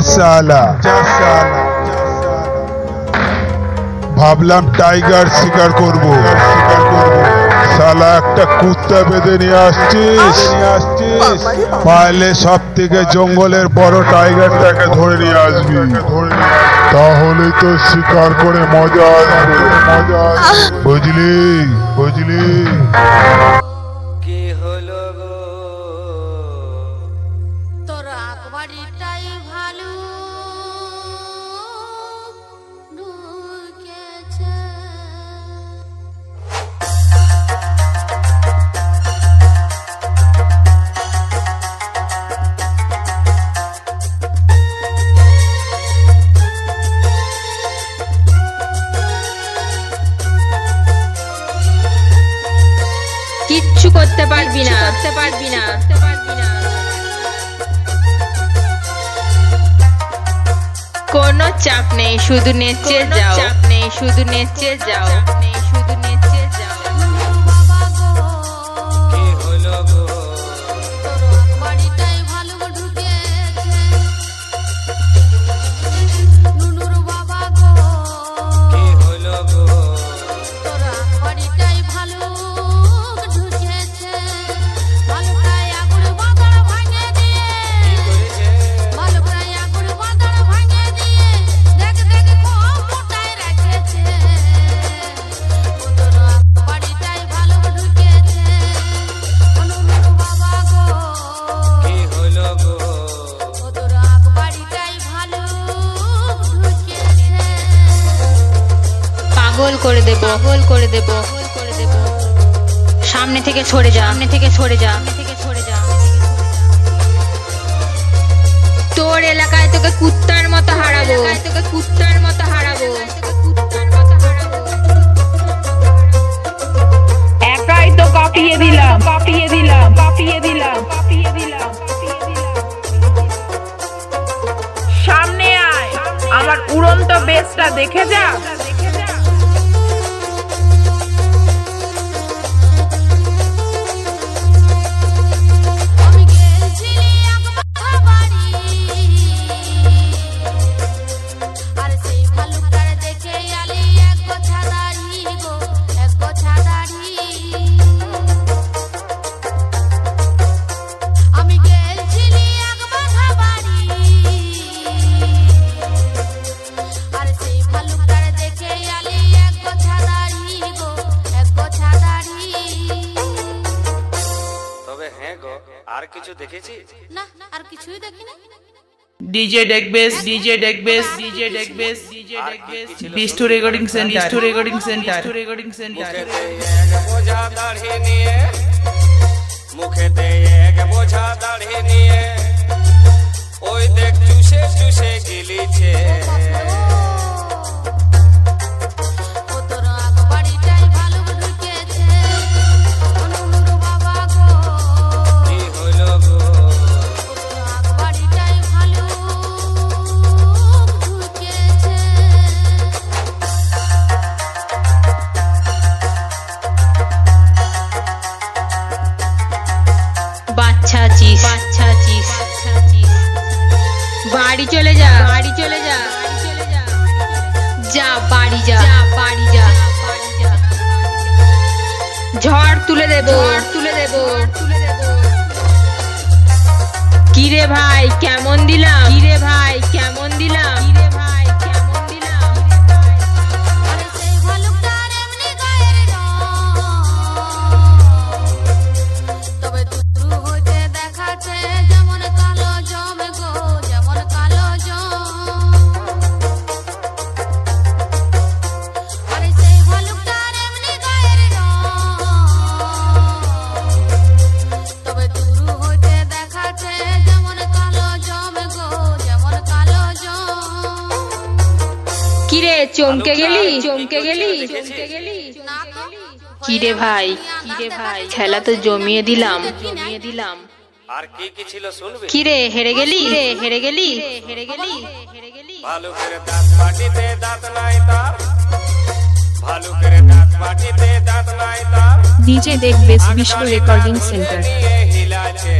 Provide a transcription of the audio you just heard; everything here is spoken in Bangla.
साला ভাবলাম টাইগার শিকার করব শালা একটা কুত্তা বেঁধে নিয়ে আসছিস পাইলে সব থেকে জঙ্গলের বড় টাইগারটাকে ধরে নিয়ে আসবি তাহলে তো শিকার করে মজা আসবে বুঝলি বুঝলি কি হলো গো তোর আকবারিটাই ভালো ঢুকেছে কিচ্ছু করতে পারবি না কোনো চাপ নেই শুধু নেচে যাও বাবা গো কি হলো গো তোর আকবারিটাই ভালো ঢুকেছে নুনুর বাবা গো কি হলো গো তোর আকবারিটাই ভালো ঢুকেছে ভালোটাই আগুন বাঁধন ভাঙে দিয়ে কি করেছে ভালোটাই আগুন বাঁধন ভাঙে দিয়ে দেখ খুব মোটাই রেখেছে তোর আকবারিটাই ভালো ঢুকেছে নুনুর বাবা গো কি হলো গো তোর আকবারিটাই ভালো ঢুকেছে পাগল করে দেব সামনে থেকে সরে যা তোর এলাকায় তোকে কুত্তার মতো হারাবো একাই তো কাঁপিয়ে দিলাম সামনে আয় আমার উড়ন্ত বেসটা দেখে যা আমি গেছিলি একবার বাড়ি আর সেই ভালুকটার দেখে আলি এক গোছা দাড়ি আমি গেছিলি একবার বাড়ি আর সেই ভালুকটার দেখে আলি এক গোছা দাড়ি তবে হ্যাঁ গো আর কিছু দেখেছি না আর কিছুই দেখি না DJ day base Bishtu recording centre মুখেতে এক বোঝা দাড়ি নিয়ে মুখেতে এক বোঝা দাড়ি নিয়ে ওই দেখ চুষে গিলিছে ও তোর আকবারিটাই ভালো ঢুকেছে নুনুর বাবা গো কি হলো গো ও তোর আকবারিটাই ভালো ঢুকেছে বাচ্চা আছিস বাড়ি চলে যা যা বাড়ি যা ঝড় তুলে দেব কিরে ভাই কেমন দিলাম আরে সেই ভালুকটার এমনি গায়ের রং তবে দুরু হইতে দেখাচ্ছে যেমন কালো জমে গো আরে সেই ভালুকটার এমনি গায়ের রং তবে দুরু হইতে দেখাচ্ছে যেমন কালো জমে গো কিরে চমকে গেলি না তো কিরে ভাই খেলা তো জমিয়ে দিলাম আর কি ছিল শুনবি কিরে হেরে গেলি ভালুকের দাঁত পাটিতে দাঁত নাই তার ভালুকের দাঁত পাটিতে দাঁত নাই তার DJ Deck Base Vishnu Recording Center. হিলাছে